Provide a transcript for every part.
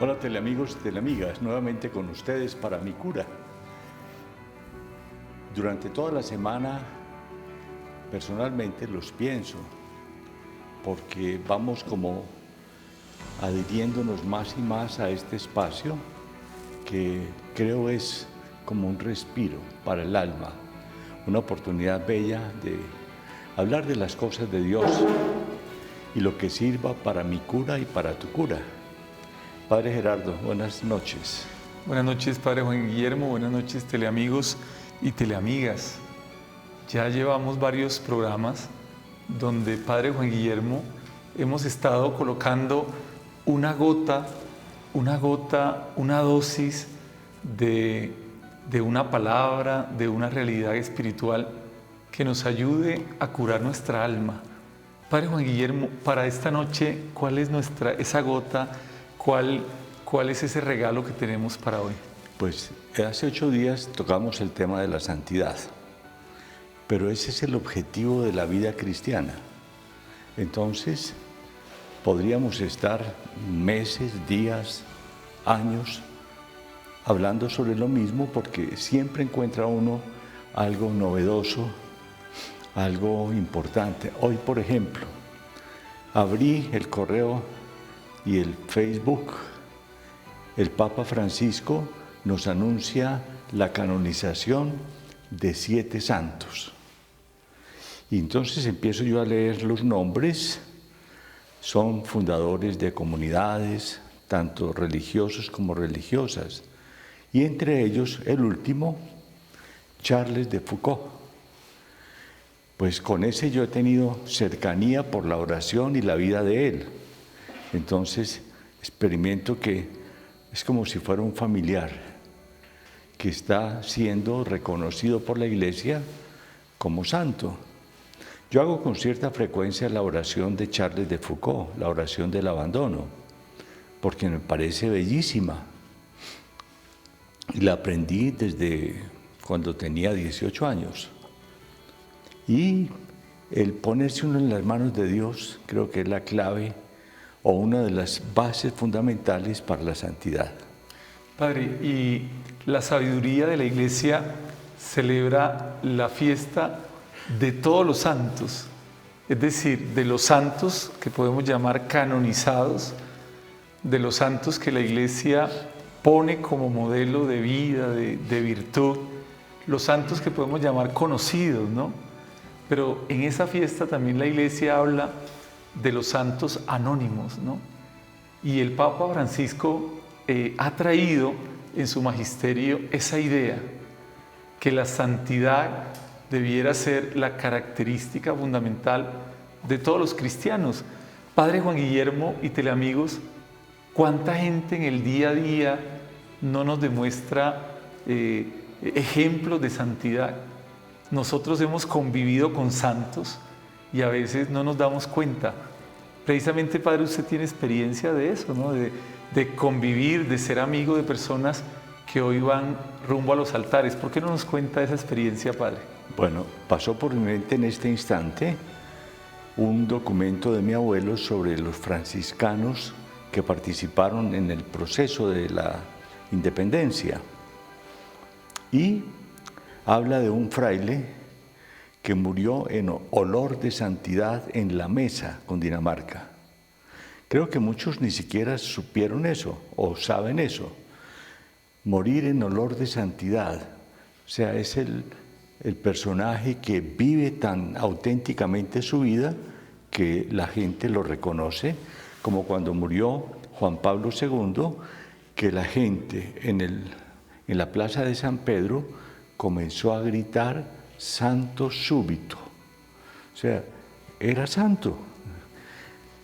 Hola teleamigos y teleamigas, nuevamente con ustedes para mi cura. Durante toda la semana, personalmente los pienso, porque vamos como adhiriéndonos más y más a este espacio que creo es como un respiro para el alma, una oportunidad bella de hablar de las cosas de Dios y lo que sirva para mi cura y para tu cura. Padre Gerardo, buenas noches. Buenas noches, Padre Juan Guillermo, buenas noches, teleamigos y teleamigas. Ya llevamos varios programas donde, Padre Juan Guillermo, hemos estado colocando una dosis de una palabra, de una realidad espiritual que nos ayude a curar nuestra alma. Padre Juan Guillermo, para esta noche, ¿cuál es esa gota? ¿Cuál es ese regalo que tenemos para hoy? Pues hace 8 días tocamos el tema de la santidad, pero ese es el objetivo de la vida cristiana. Entonces, podríamos estar meses, días, años hablando sobre lo mismo porque siempre encuentra uno algo novedoso, algo importante. Hoy, por ejemplo, abrí el correo y el Facebook. El Papa Francisco nos anuncia la canonización de 7 santos. Y entonces empiezo yo a leer los nombres. Son fundadores de comunidades, tanto religiosos como religiosas. Y entre ellos, el último, Charles de Foucauld. Pues con ese yo he tenido cercanía por la oración y la vida de él. Entonces, experimento que es como si fuera un familiar que está siendo reconocido por la Iglesia como santo. Yo hago con cierta frecuencia la oración de Charles de Foucauld, la oración del abandono, porque me parece bellísima. Y la aprendí desde cuando tenía 18 años. Y el ponerse uno en las manos de Dios creo que es la clave o una de las bases fundamentales para la santidad. Padre, y la sabiduría de la Iglesia celebra la fiesta de todos los santos, es decir, de los santos que podemos llamar canonizados, de los santos que la Iglesia pone como modelo de vida, de virtud, los santos que podemos llamar conocidos, ¿no? Pero en esa fiesta también la Iglesia habla de los santos anónimos, ¿no? Y el Papa Francisco ha traído en su magisterio esa idea, que la santidad debiera ser la característica fundamental de todos los cristianos. Padre Juan Guillermo y teleamigos, ¿cuánta gente en el día a día no nos demuestra ejemplos de santidad? Nosotros hemos convivido con santos y a veces no nos damos cuenta. Precisamente, Padre, usted tiene experiencia de eso, ¿no? De convivir, de ser amigo de personas que hoy van rumbo a los altares. ¿Por qué no nos cuenta esa experiencia, Padre? Bueno, pasó por mi mente en este instante un documento de mi abuelo sobre los franciscanos que participaron en el proceso de la independencia. Y habla de un fraile que murió en olor de santidad en la mesa con Dinamarca. Creo que muchos ni siquiera supieron eso o saben eso. Morir en olor de santidad, o sea, es el personaje que vive tan auténticamente su vida que la gente lo reconoce, como cuando murió Juan Pablo II, que la gente en la plaza de San Pedro comenzó a gritar santo súbito, o sea, era santo.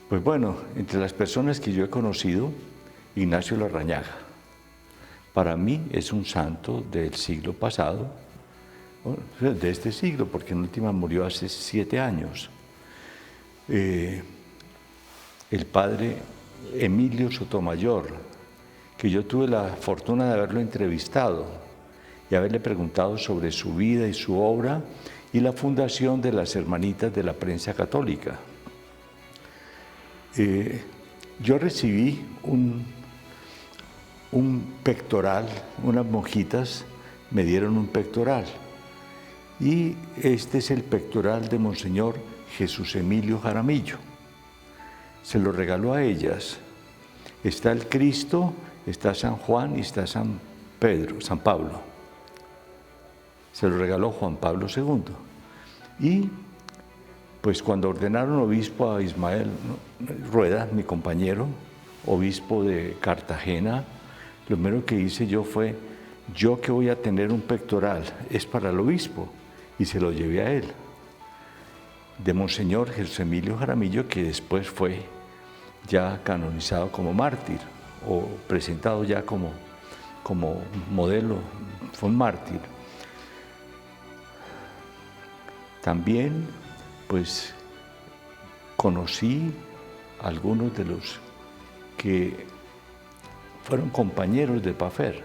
Pues bueno, entre las personas que yo he conocido, Ignacio Larrañaga, para mí es un santo del siglo pasado, de este siglo, porque en última murió hace 7 años. El padre Emilio Sotomayor, que yo tuve la fortuna de haberlo entrevistado y haberle preguntado sobre su vida y su obra y la fundación de las Hermanitas de la Prensa Católica. Yo recibí un pectoral, unas monjitas me dieron un pectoral. Y este es el pectoral de Monseñor Jesús Emilio Jaramillo. Se lo regaló a ellas. Está el Cristo, está San Juan y está San Pablo. Se lo regaló Juan Pablo II. Y pues cuando ordenaron obispo a Ismael Rueda, mi compañero, obispo de Cartagena, lo primero que hice yo fue, yo que voy a tener un pectoral, es para el obispo, y se lo llevé a él, de Monseñor Jesús Emilio Jaramillo, que después fue ya canonizado como mártir, o presentado ya como modelo, fue un mártir. También, pues, conocí a algunos de los que fueron compañeros de Pafer.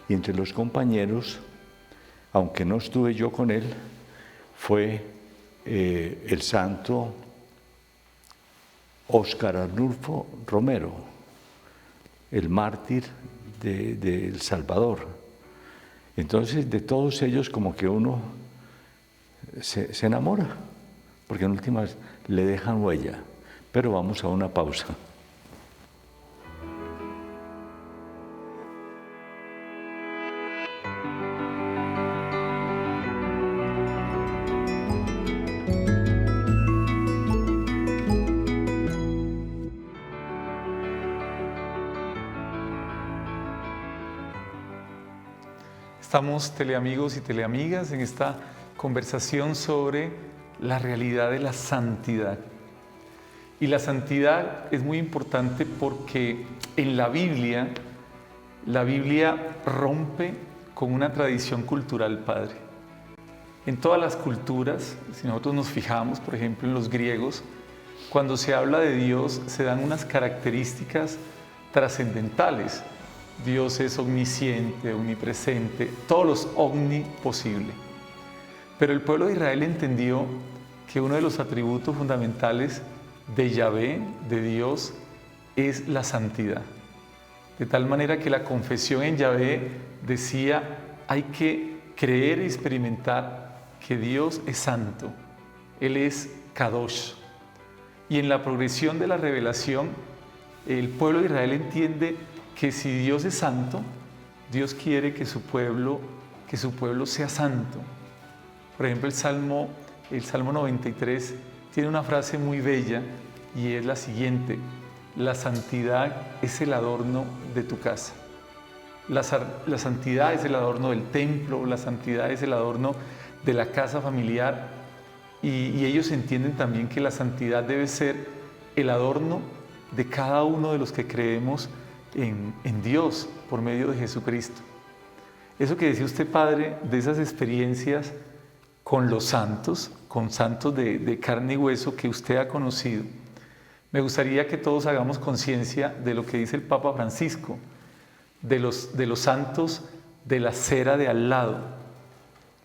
Y entre los compañeros, aunque no estuve yo con él, fue el santo Óscar Arnulfo Romero, el mártir de El Salvador. Entonces, de todos ellos como que uno se enamora, porque en últimas le dejan huella. Pero vamos a una pausa. Estamos, teleamigos y teleamigas, en esta conversación sobre la realidad de la santidad. Y la santidad es muy importante porque en la Biblia rompe con una tradición cultural, Padre. En todas las culturas, si nosotros nos fijamos, por ejemplo, en los griegos, cuando se habla de Dios, se dan unas características trascendentales. Dios es omnisciente, omnipresente, todos los omni posible. Pero el pueblo de Israel entendió que uno de los atributos fundamentales de Yahvé, de Dios, es la santidad. De tal manera que la confesión en Yahvé decía, hay que creer y experimentar que Dios es santo, Él es Kadosh. Y en la progresión de la revelación, el pueblo de Israel entiende que si Dios es santo, Dios quiere que su pueblo sea santo. Por ejemplo, el Salmo 93 tiene una frase muy bella y es la siguiente: la santidad es el adorno de tu casa. La santidad es el adorno del templo, la santidad es el adorno de la casa familiar, y ellos entienden también que la santidad debe ser el adorno de cada uno de los que creemos en Dios por medio de Jesucristo. Eso que decía usted, Padre, de esas experiencias con los santos, con santos de carne y hueso que usted ha conocido, me gustaría que todos hagamos conciencia de lo que dice el Papa Francisco, de los santos de la acera de al lado,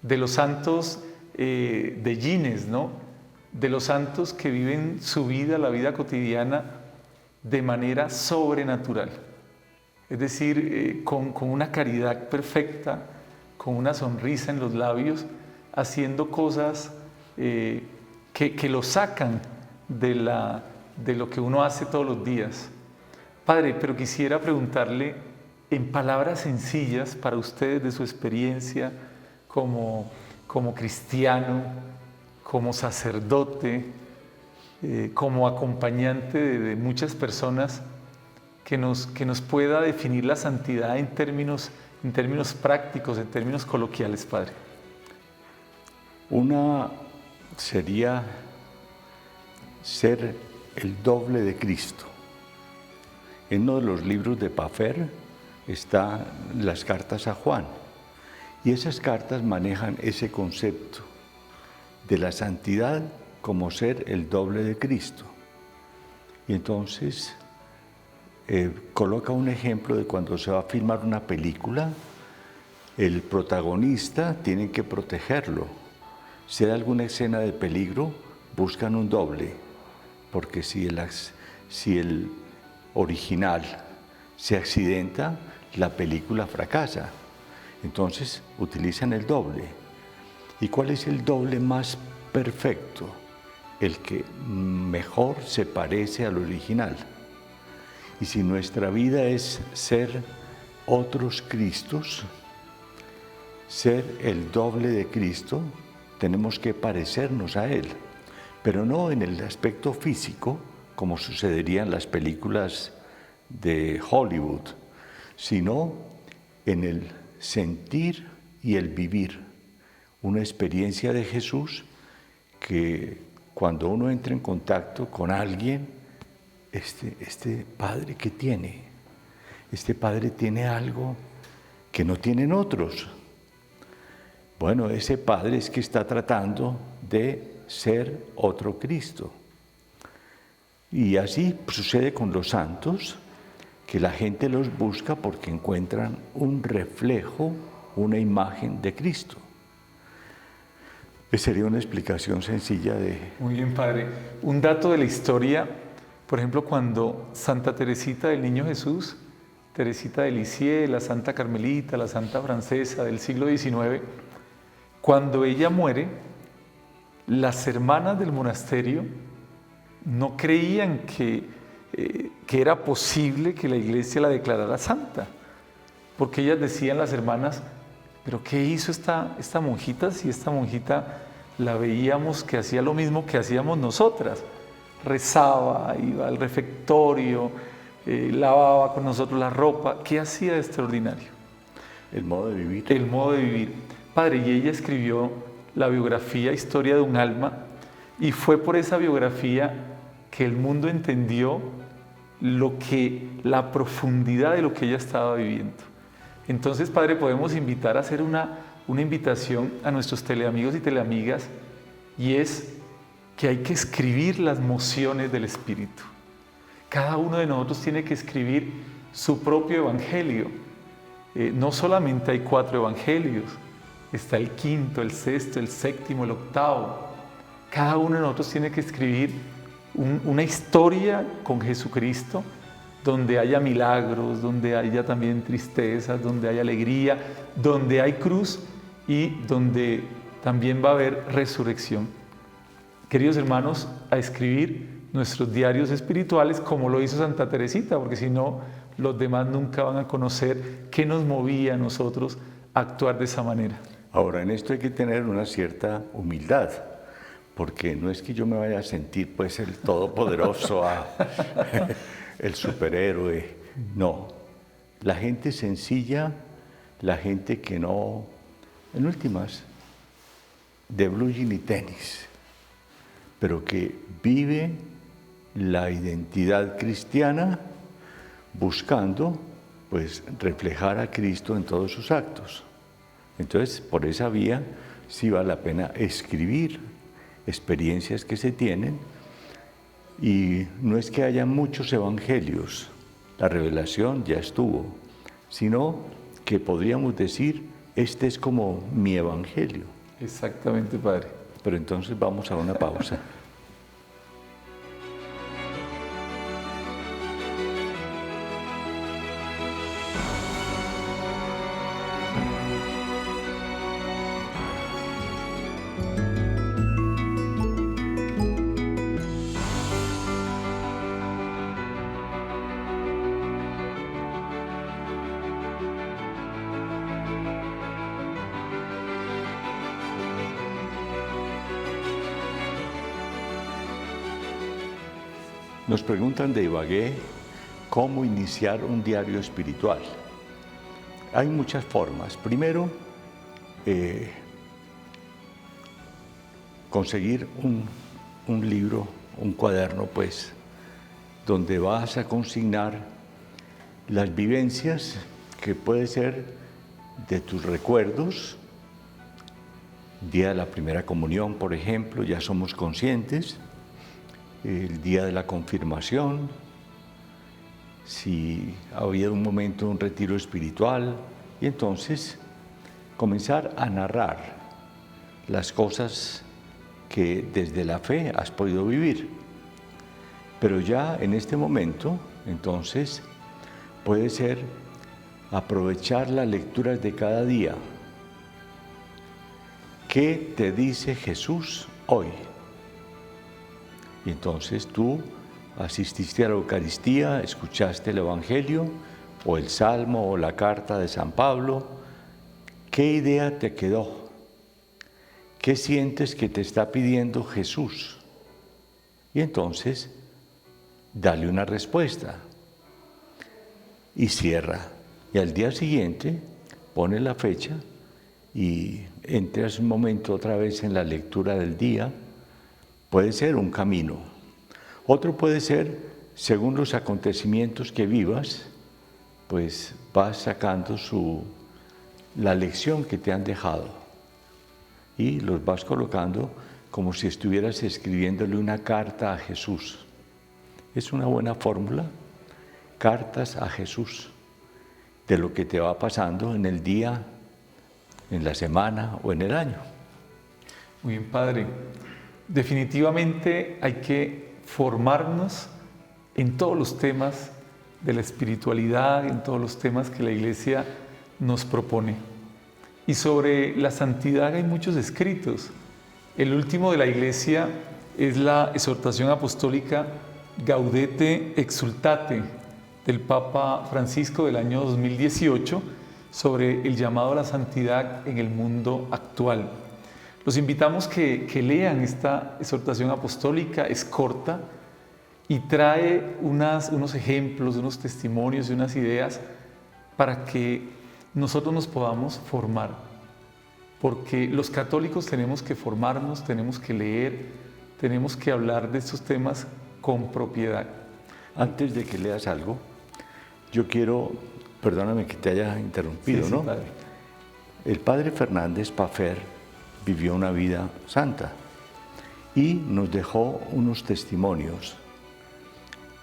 de los santos de Gines, ¿no? De los santos que viven su vida, la vida cotidiana, de manera sobrenatural. Es decir, con una caridad perfecta, con una sonrisa en los labios, haciendo cosas que lo sacan de lo que uno hace todos los días. Padre, pero quisiera preguntarle en palabras sencillas para ustedes de su experiencia como cristiano, como sacerdote, como acompañante de muchas personas, que nos pueda definir la santidad en términos prácticos, en términos coloquiales, Padre. Una sería ser el doble de Cristo. En uno de los libros de Pafer están las cartas a Juan, y esas cartas manejan ese concepto de la santidad como ser el doble de Cristo. Y entonces coloca un ejemplo de cuando se va a filmar una película, el protagonista tiene que protegerlo. Si hay alguna escena de peligro, buscan un doble, porque si el original se accidenta, la película fracasa. Entonces utilizan el doble. ¿Y cuál es el doble más perfecto? El que mejor se parece al original. Y si nuestra vida es ser otros Cristos, ser el doble de Cristo, tenemos que parecernos a Él, pero no en el aspecto físico, como sucedería en las películas de Hollywood, sino en el sentir y el vivir. Una experiencia de Jesús que cuando uno entra en contacto con alguien, este Padre que tiene, este Padre tiene algo que no tienen otros. Bueno, ese Padre es que está tratando de ser otro Cristo. Y así sucede con los santos, que la gente los busca porque encuentran un reflejo, una imagen de Cristo. Esa sería una explicación sencilla de... Muy bien, Padre. Un dato de la historia, por ejemplo, cuando Santa Teresita del Niño Jesús, Teresita de Lisieux, la Santa Carmelita, la Santa Francesa del siglo XIX, cuando ella muere, las hermanas del monasterio no creían que era posible que la iglesia la declarara santa, porque ellas decían, las hermanas, pero ¿qué hizo esta monjita si esta monjita la veíamos que hacía lo mismo que hacíamos nosotras? Rezaba, iba al refectorio, lavaba con nosotros la ropa. ¿Qué hacía de extraordinario? El modo de vivir. El modo de vivir. Padre, y ella escribió la biografía Historia de un alma, y fue por esa biografía que el mundo entendió la profundidad de lo que ella estaba viviendo. Entonces, Padre, podemos invitar a hacer una invitación a nuestros teleamigos y teleamigas, y es que hay que escribir las mociones del Espíritu. Cada uno de nosotros tiene que escribir su propio evangelio. No solamente hay 4 evangelios, está el 5º, el 6º, el 7º, el 8º. Cada uno de nosotros tiene que escribir una historia con Jesucristo, donde haya milagros, donde haya también tristezas, donde haya alegría, donde hay cruz y donde también va a haber resurrección. Queridos hermanos, a escribir nuestros diarios espirituales como lo hizo Santa Teresita, porque si no, los demás nunca van a conocer qué nos movía a nosotros a actuar de esa manera. Ahora, en esto hay que tener una cierta humildad, porque no es que yo me vaya a sentir pues el todopoderoso, el superhéroe. No, la gente sencilla, la gente que no, en últimas, de blue jean y tenis, pero que vive la identidad cristiana buscando pues reflejar a Cristo en todos sus actos. Entonces, por esa vía sí vale la pena escribir experiencias que se tienen, y no es que haya muchos evangelios, la revelación ya estuvo, sino que podríamos decir, este es como mi evangelio. Exactamente, Padre. Pero entonces vamos a una pausa. Nos preguntan de Ibagué cómo iniciar un diario espiritual. Hay muchas formas. Primero, conseguir un libro, un cuaderno, pues, donde vas a consignar las vivencias que puede ser de tus recuerdos. Día de la primera comunión, por ejemplo, ya somos conscientes. El día de la confirmación, si ha habido un momento, un retiro espiritual, y entonces comenzar a narrar las cosas que desde la fe has podido vivir. Pero ya en este momento, entonces, puede ser aprovechar las lecturas de cada día. ¿Qué te dice Jesús hoy? Y entonces tú asististe a la Eucaristía, escuchaste el Evangelio, o el Salmo, o la carta de San Pablo. ¿Qué idea te quedó? ¿Qué sientes que te está pidiendo Jesús? Y entonces, dale una respuesta y cierra. Y al día siguiente, pone la fecha y entras un momento otra vez en la lectura del día. Puede ser un camino. Otro puede ser, según los acontecimientos que vivas, pues vas sacando la lección que te han dejado y los vas colocando como si estuvieras escribiéndole una carta a Jesús. Es una buena fórmula, cartas a Jesús, de lo que te va pasando en el día, en la semana o en el año. Muy bien, Padre. Definitivamente hay que formarnos en todos los temas de la espiritualidad, en todos los temas que la Iglesia nos propone. Y sobre la santidad hay muchos escritos. El último de la Iglesia es la exhortación apostólica Gaudete Exsultate del Papa Francisco del año 2018 sobre el llamado a la santidad en el mundo actual. Los invitamos que lean esta exhortación apostólica, es corta y trae unos ejemplos, unos testimonios y unas ideas para que nosotros nos podamos formar. Porque los católicos tenemos que formarnos, tenemos que leer, tenemos que hablar de estos temas con propiedad. Antes de que leas algo, yo quiero, perdóname que te haya interrumpido, Sí, ¿no? Padre. El padre Fernández Paffer vivió una vida santa y nos dejó unos testimonios.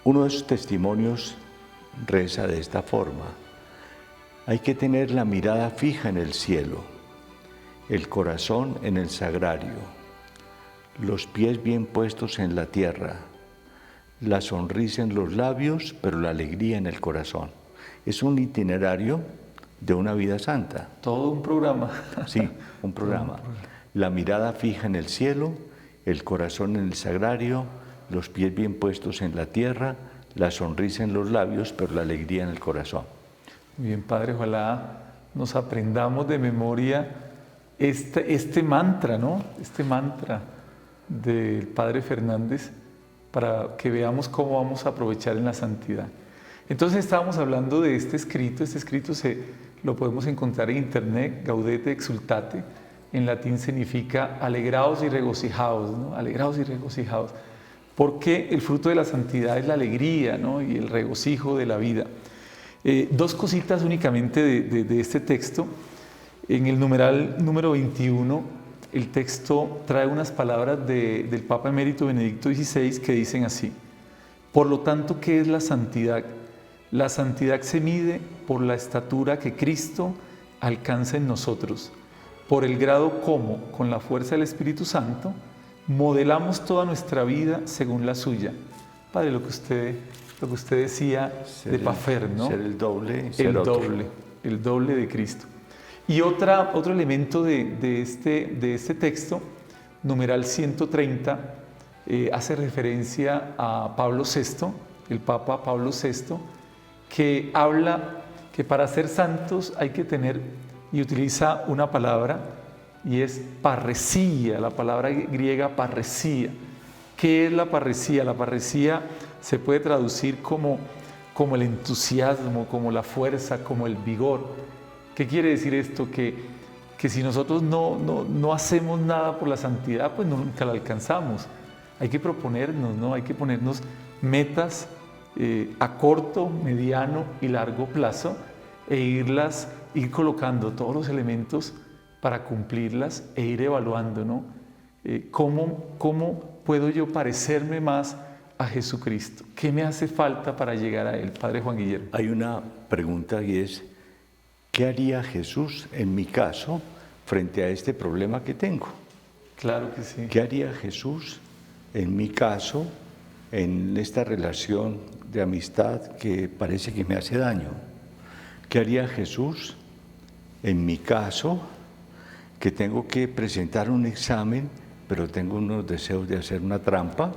Uno de esos testimonios reza de esta forma: hay que tener la mirada fija en el cielo, el corazón en el sagrario, los pies bien puestos en la tierra, la sonrisa en los labios, pero la alegría en el corazón. Es un itinerario de una vida santa. Todo un programa. Sí, un programa. La mirada fija en el cielo, el corazón en el sagrario, los pies bien puestos en la tierra, la sonrisa en los labios, pero la alegría en el corazón. Muy bien, Padre, ojalá nos aprendamos de memoria este mantra, ¿no? Este mantra del Padre Fernández para que veamos cómo vamos a aprovechar en la santidad. Entonces estábamos hablando de este escrito lo podemos encontrar en internet, Gaudete Exsultate, en latín significa alegraos y regocijaos, ¿no? Alegraos y regocijaos, porque el fruto de la santidad es la alegría, ¿no? Y el regocijo de la vida. Dos cositas únicamente de este texto. En el numeral número 21, el texto trae unas palabras del Papa Emérito Benedicto XVI que dicen así: por lo tanto, ¿qué es la santidad? La santidad se mide por la estatura que Cristo alcanza en nosotros, por el grado como, con la fuerza del Espíritu Santo, modelamos toda nuestra vida según la suya. Padre, lo que usted decía de Paffer, ¿no? Ser el doble, ser otro. El doble de Cristo. Y otro elemento de este texto, numeral 130, hace referencia a Pablo VI, el Papa Pablo VI, que habla que para ser santos hay que tener, y utiliza una palabra, y es parresía, la palabra griega parresía. ¿Qué es la parresía? La parresía se puede traducir como el entusiasmo, como la fuerza, como el vigor. ¿Qué quiere decir esto? Que si nosotros no hacemos nada por la santidad, pues nunca la alcanzamos. Hay que proponernos, ¿no? Hay que ponernos metas a corto, mediano y largo plazo e ir colocando todos los elementos para cumplirlas e ir evaluando, ¿no? ¿Cómo puedo yo parecerme más a Jesucristo? ¿Qué me hace falta para llegar a Él? Padre Juan Guillermo. Hay una pregunta y es: ¿qué haría Jesús en mi caso frente a este problema que tengo? Claro que sí. ¿Qué haría Jesús en mi caso, en esta relación de amistad que parece que me hace daño. ¿Qué haría Jesús en mi caso, que tengo que presentar un examen, pero tengo unos deseos de hacer una trampa?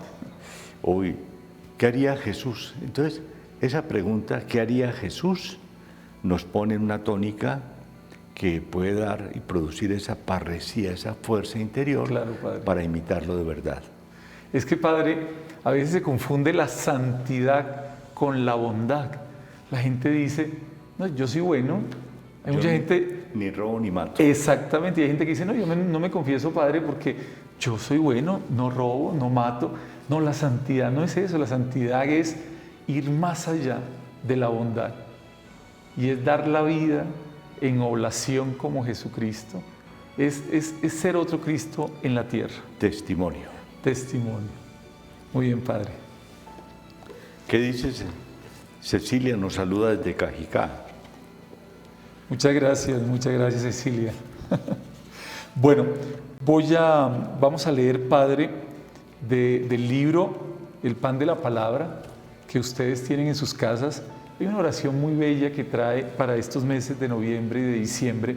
Uy, ¿qué haría Jesús? Entonces, esa pregunta, ¿qué haría Jesús?, nos pone en una tónica que puede dar y producir esa parresía, esa fuerza interior, Claro, Padre, para imitarlo de verdad. Es que, Padre, a veces se confunde la santidad con la bondad. La gente dice, no, yo soy bueno. Hay mucha gente... Ni robo ni mato. Exactamente, y hay gente que dice, no, no me confieso, Padre, porque yo soy bueno, no robo, no mato. No, la santidad no es eso, la santidad es ir más allá de la bondad. Y es dar la vida en oblación como Jesucristo. Es ser otro Cristo en la tierra. Testimonio. Testimonio. Muy bien, Padre. ¿Qué dices? Cecilia nos saluda desde Cajicá. Muchas gracias, Cecilia. Bueno, vamos a leer, Padre, del libro El Pan de la Palabra, que ustedes tienen en sus casas. Hay una oración muy bella que trae para estos meses de noviembre y de diciembre,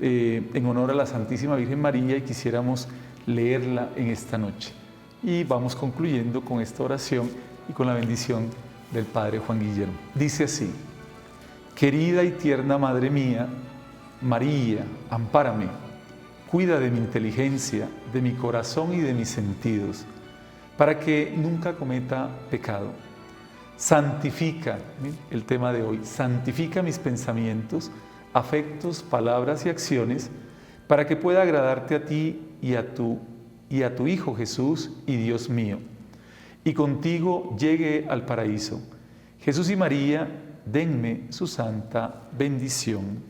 en honor a la Santísima Virgen María, y quisiéramos leerla en esta noche. Y vamos concluyendo con esta oración y con la bendición del Padre Juan Guillermo. Dice así: querida y tierna Madre mía, María, ampárame, cuida de mi inteligencia, de mi corazón y de mis sentidos, para que nunca cometa pecado. Santifica, el tema de hoy, santifica mis pensamientos, afectos, palabras y acciones, para que pueda agradarte a ti y a tu Hijo Jesús y Dios mío, y contigo llegue al paraíso. Jesús y María, denme su santa bendición.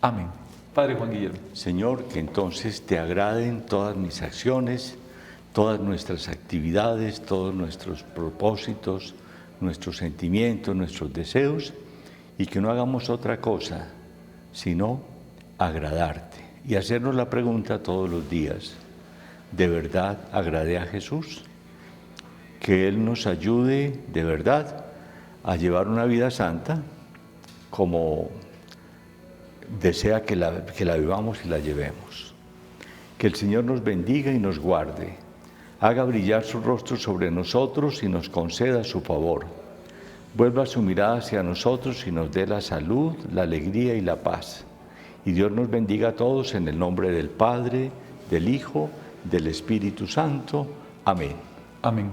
Amén. Padre Juan Guillermo. Señor, que entonces te agraden todas mis acciones, todas nuestras actividades, todos nuestros propósitos, nuestros sentimientos, nuestros deseos, y que no hagamos otra cosa sino agradarte y hacernos la pregunta todos los días: ¿de verdad agradé a Jesús? Que Él nos ayude de verdad a llevar una vida santa como desea que la vivamos y la llevemos. Que el Señor nos bendiga y nos guarde, haga brillar su rostro sobre nosotros y nos conceda su favor. Vuelva su mirada hacia nosotros y nos dé la salud, la alegría y la paz. Y Dios nos bendiga a todos en el nombre del Padre, del Hijo, del Espíritu Santo. Amén. Amén.